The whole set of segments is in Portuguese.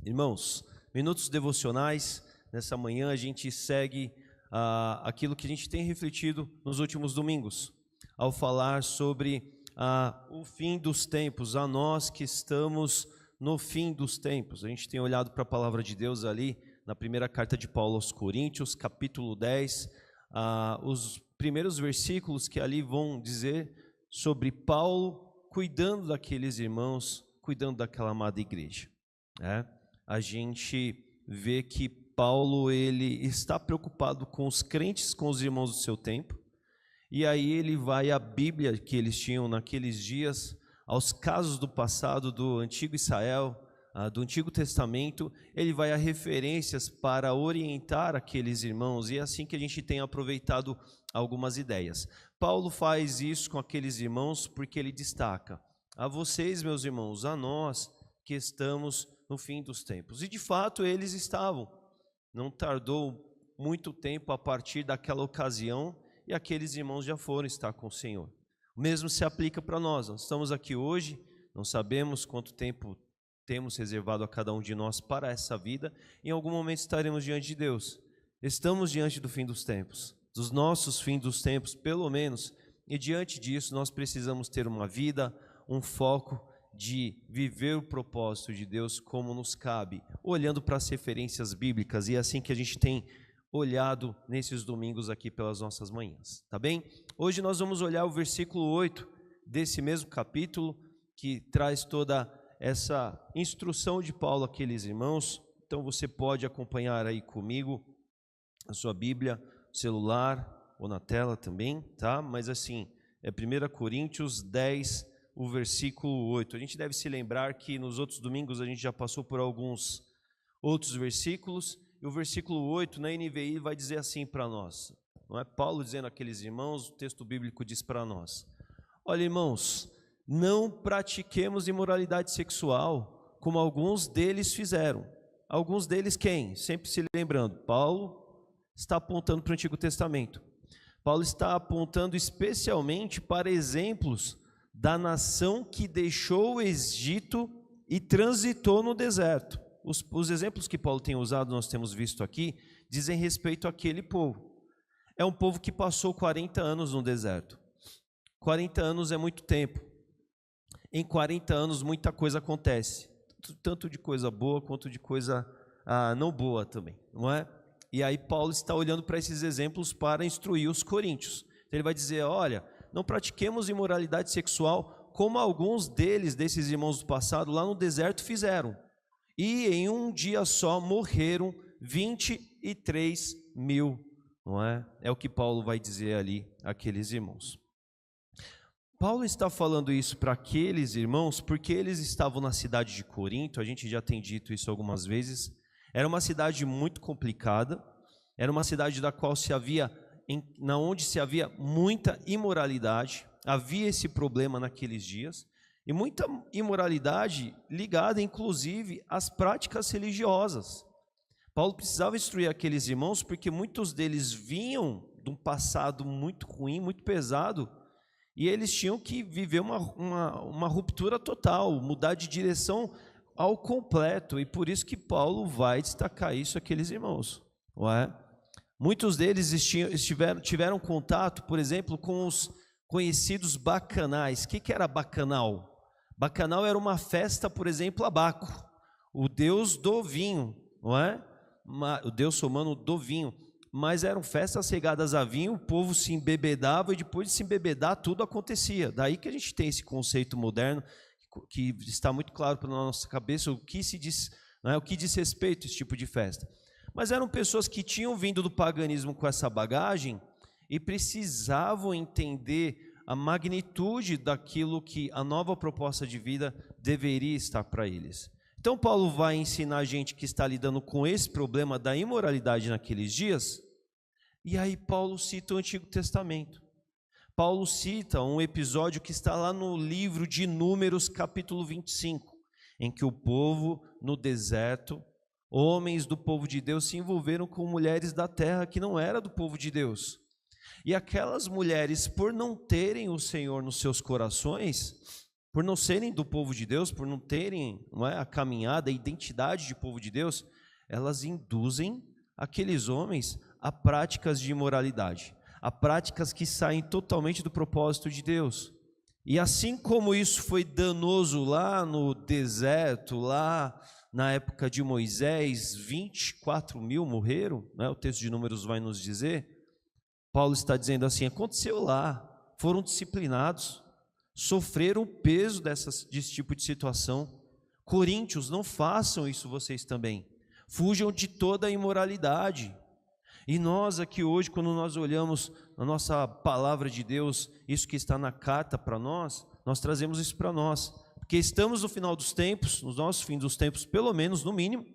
Irmãos, minutos devocionais, nessa manhã a gente segue aquilo que a gente tem refletido nos últimos domingos, ao falar sobre o fim dos tempos, a nós que estamos no fim dos tempos. A gente tem olhado para a palavra de Deus ali, na primeira carta de Paulo aos Coríntios, capítulo 10, os primeiros versículos que ali vão dizer sobre Paulo cuidando daqueles irmãos, cuidando daquela amada igreja, né? A gente vê que Paulo ele está preocupado com os crentes, com os irmãos do seu tempo, e aí ele vai à Bíblia que eles tinham naqueles dias, aos casos do passado do antigo Israel, do Antigo Testamento, ele vai a referências para orientar aqueles irmãos, e é assim que a gente tem aproveitado algumas ideias. Paulo faz isso com aqueles irmãos porque ele destaca: a vocês, meus irmãos, a nós que estamos no fim dos tempos. E de fato eles estavam. Não tardou muito tempo a partir daquela ocasião e aqueles irmãos já foram estar com o Senhor. O mesmo se aplica para nós. Nós estamos aqui hoje, não sabemos quanto tempo temos reservado a cada um de nós para essa vida. Em algum momento estaremos diante de Deus. Estamos diante do fim dos tempos, dos nossos fins dos tempos, pelo menos. E diante disso nós precisamos ter uma vida, um foco de viver o propósito de Deus como nos cabe, olhando para as referências bíblicas, e é assim que a gente tem olhado nesses domingos aqui pelas nossas manhãs, tá bem? Hoje nós vamos olhar o versículo 8 desse mesmo capítulo, que traz toda essa instrução de Paulo àqueles irmãos. Então você pode acompanhar aí comigo a sua Bíblia, celular ou na tela também, tá? Mas assim, é 1 Coríntios 10, o versículo 8. A gente deve se lembrar que nos outros domingos a gente já passou por alguns outros versículos, e o versículo 8 na NVI vai dizer assim para nós, não é Paulo dizendo àqueles irmãos, o texto bíblico diz para nós: olha, irmãos, não pratiquemos imoralidade sexual, como alguns deles fizeram. Alguns deles quem? Sempre se lembrando, Paulo está apontando para o Antigo Testamento. Paulo está apontando especialmente para exemplos da nação que deixou o Egito e transitou no deserto. Os exemplos que Paulo tem usado, nós temos visto aqui, dizem respeito àquele povo. É um povo que passou 40 anos no deserto. 40 anos é muito tempo. Em 40 anos muita coisa acontece, tanto de coisa boa quanto de coisa não boa também, não é? E aí Paulo está olhando para esses exemplos para instruir os coríntios. Então ele vai dizer: olha, não pratiquemos imoralidade sexual como alguns desses irmãos do passado lá no deserto fizeram. E em um dia só morreram 23 mil, não é? É o que Paulo vai dizer ali àqueles irmãos. Paulo está falando isso para aqueles irmãos porque eles estavam na cidade de Corinto. A gente já tem dito isso algumas vezes. Era uma cidade muito complicada, era uma cidade da qual onde se havia muita imoralidade, havia esse problema naqueles dias, e muita imoralidade ligada inclusive às práticas religiosas. Paulo precisava instruir aqueles irmãos porque muitos deles vinham de um passado muito ruim, muito pesado, e eles tinham que viver uma ruptura total, mudar de direção ao completo, e por isso que Paulo vai destacar isso àqueles irmãos, não é? Muitos deles tiveram contato, por exemplo, com os conhecidos bacanais. O que era bacanal? Bacanal era uma festa, por exemplo, a Baco, o deus do vinho, não é? O deus romano do vinho. Mas eram festas regadas a vinho, o povo se embebedava e depois de se embebedar tudo acontecia. Daí que a gente tem esse conceito moderno que está muito claro para a nossa cabeça o que se diz, não é? O que diz respeito a esse tipo de festa. Mas eram pessoas que tinham vindo do paganismo com essa bagagem e precisavam entender a magnitude daquilo que a nova proposta de vida deveria estar para eles. Então Paulo vai ensinar a gente que está lidando com esse problema da imoralidade naqueles dias, e aí Paulo cita o Antigo Testamento. Paulo cita um episódio que está lá no livro de Números, capítulo 25, em que o povo no deserto, homens do povo de Deus se envolveram com mulheres da terra que não era do povo de Deus. E aquelas mulheres, por não terem o Senhor nos seus corações, por não serem do povo de Deus, por não terem, não é, a caminhada, a identidade de povo de Deus, elas induzem aqueles homens a práticas de imoralidade, a práticas que saem totalmente do propósito de Deus. E assim como isso foi danoso lá no deserto, lá na época de Moisés, 24 mil morreram, né? O texto de Números vai nos dizer. Paulo está dizendo assim: aconteceu lá, foram disciplinados, sofreram o peso desse tipo de situação. Coríntios, não façam isso vocês também, fujam de toda a imoralidade. E nós aqui hoje, quando nós olhamos na nossa palavra de Deus, isso que está na carta para nós trazemos isso para nós, porque estamos no final dos tempos, no nosso fim dos tempos, pelo menos, no mínimo,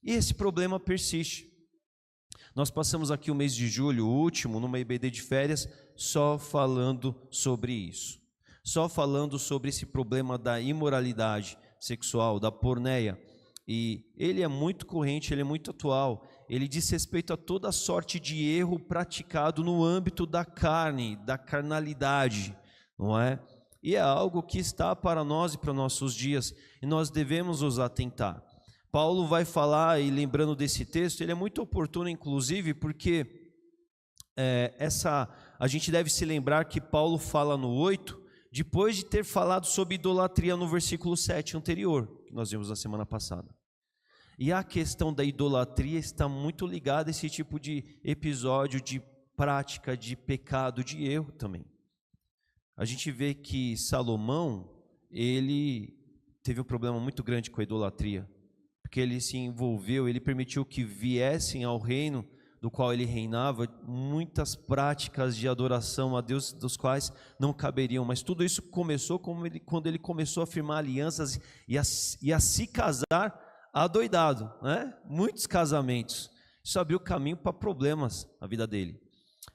e esse problema persiste. Nós passamos aqui o mês de julho, o último, numa EBD de férias, só falando sobre isso, só falando sobre esse problema da imoralidade sexual, da porneia, e ele é muito corrente, ele é muito atual, ele diz respeito a toda sorte de erro praticado no âmbito da carne, da carnalidade, não é? E é algo que está para nós e para nossos dias, e nós devemos nos atentar. Paulo vai falar, e lembrando desse texto, ele é muito oportuno, inclusive, porque a gente deve se lembrar que Paulo fala no 8, depois de ter falado sobre idolatria no versículo 7 anterior, que nós vimos na semana passada. E a questão da idolatria está muito ligada a esse tipo de episódio, de prática, de pecado, de erro também. A gente vê que Salomão, ele teve um problema muito grande com a idolatria, porque ele se envolveu, ele permitiu que viessem ao reino do qual ele reinava muitas práticas de adoração a Deus dos quais não caberiam, mas tudo isso começou quando ele começou a firmar alianças e a se casar adoidado, né? Muitos casamentos. Isso abriu caminho para problemas na vida dele.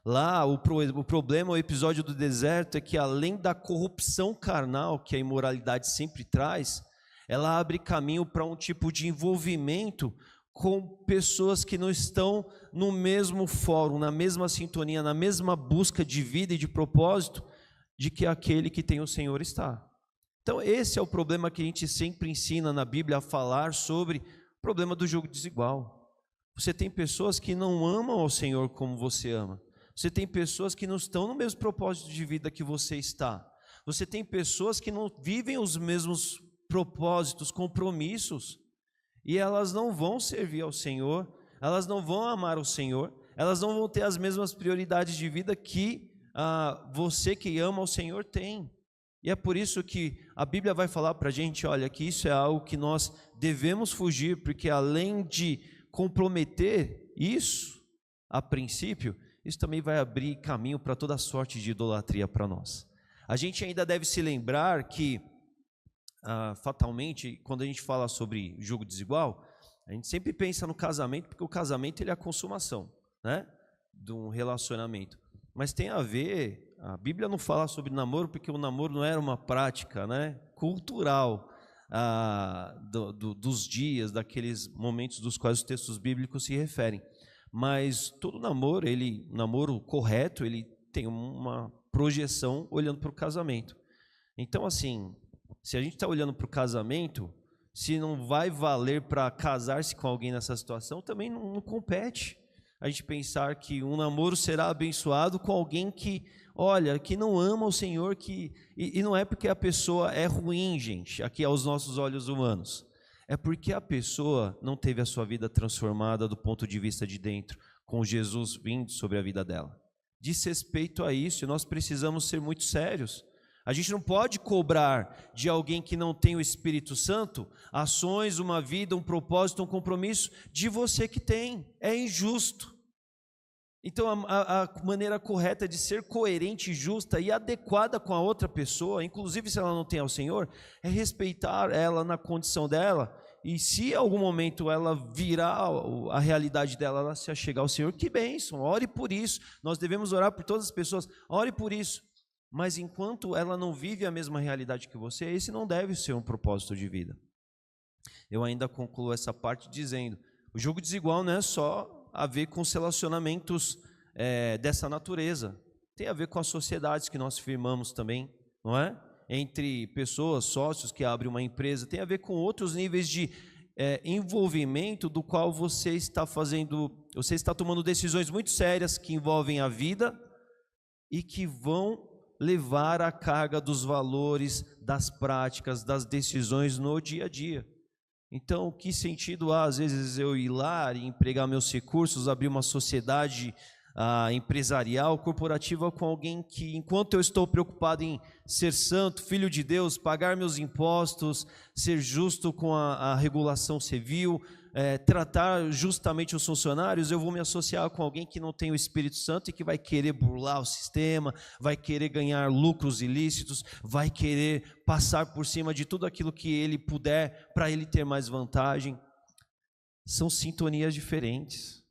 Lá o problema, o episódio do deserto é que além da corrupção carnal que a imoralidade sempre traz, ela abre caminho para um tipo de envolvimento com pessoas que não estão no mesmo fórum, na mesma sintonia, na mesma busca de vida e de propósito de que aquele que tem o Senhor está. Então esse é o problema que a gente sempre ensina na Bíblia a falar sobre o problema do jugo desigual. Você tem pessoas que não amam ao Senhor como você ama. Você tem pessoas que não estão no mesmo propósito de vida que você está. Você tem pessoas que não vivem os mesmos propósitos, compromissos, e elas não vão servir ao Senhor, elas não vão amar o Senhor, elas não vão ter as mesmas prioridades de vida que você que ama ao Senhor tem. E é por isso que a Bíblia vai falar para a gente, olha, que isso é algo que nós devemos fugir, porque além de comprometer isso, a princípio, isso também vai abrir caminho para toda sorte de idolatria para nós. A gente ainda deve se lembrar que, fatalmente, quando a gente fala sobre jugo desigual, a gente sempre pensa no casamento, porque o casamento ele é a consumação, né, de um relacionamento. Mas tem a ver, a Bíblia não fala sobre namoro, porque o namoro não era uma prática, né, cultural dos dias, daqueles momentos dos quais os textos bíblicos se referem. Mas todo namoro, namoro correto, ele tem uma projeção olhando para o casamento. Então, assim, se a gente está olhando para o casamento, se não vai valer para casar-se com alguém nessa situação, também não compete a gente pensar que um namoro será abençoado com alguém que, olha, que não ama o Senhor, e não é porque a pessoa é ruim, gente, aqui aos nossos olhos humanos. É porque a pessoa não teve a sua vida transformada do ponto de vista de dentro, com Jesus vindo sobre a vida dela. Diz respeito a isso, e nós precisamos ser muito sérios. A gente não pode cobrar de alguém que não tem o Espírito Santo ações, uma vida, um propósito, um compromisso de você que tem. É injusto. Então a maneira correta de ser coerente, justa e adequada com a outra pessoa, inclusive se ela não tem ao Senhor, é respeitar ela na condição dela, e se em algum momento ela virar a realidade dela, ela se achegar ao Senhor, que bênção, ore por isso. Nós devemos orar por todas as pessoas, ore por isso. Mas enquanto ela não vive a mesma realidade que você, esse não deve ser um propósito de vida. Eu ainda concluo essa parte dizendo, o jugo desigual não é só a ver com os relacionamentos dessa natureza, tem a ver com as sociedades que nós firmamos também, não é? entre pessoas, sócios que abrem uma empresa, tem a ver com outros níveis de envolvimento do qual você está tomando decisões muito sérias que envolvem a vida e que vão levar a carga dos valores, das práticas, das decisões no dia a dia. Então, que sentido há, às vezes, eu ir lá e empregar meus recursos, abrir uma sociedade empresarial, corporativa com alguém que, enquanto eu estou preocupado em ser santo, filho de Deus, pagar meus impostos, ser justo com a regulação civil, tratar justamente os funcionários, eu vou me associar com alguém que não tem o Espírito Santo e que vai querer burlar o sistema, vai querer ganhar lucros ilícitos, vai querer passar por cima de tudo aquilo que ele puder para ele ter mais vantagem. São sintonias diferentes.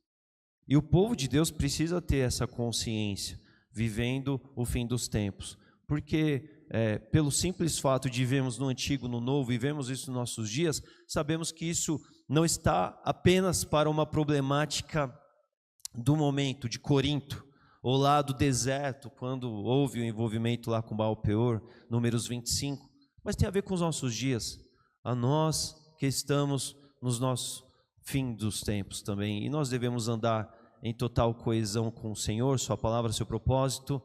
E o povo de Deus precisa ter essa consciência, vivendo o fim dos tempos. Porque pelo simples fato de vivermos no antigo, no novo, vivemos isso nos nossos dias, sabemos que isso não está apenas para uma problemática do momento de Corinto, ou lá do deserto, quando houve o envolvimento lá com Baal Peor, Números 25, mas tem a ver com os nossos dias, a nós que estamos nos nossos fim dos tempos também, e nós devemos andar em total coesão com o Senhor, sua palavra, seu propósito,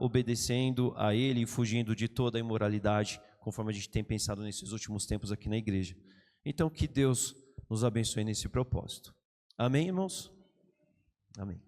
obedecendo a Ele e fugindo de toda a imoralidade, conforme a gente tem pensado nesses últimos tempos aqui na igreja. Então, que Deus nos abençoe nesse propósito. Amém, irmãos? Amém.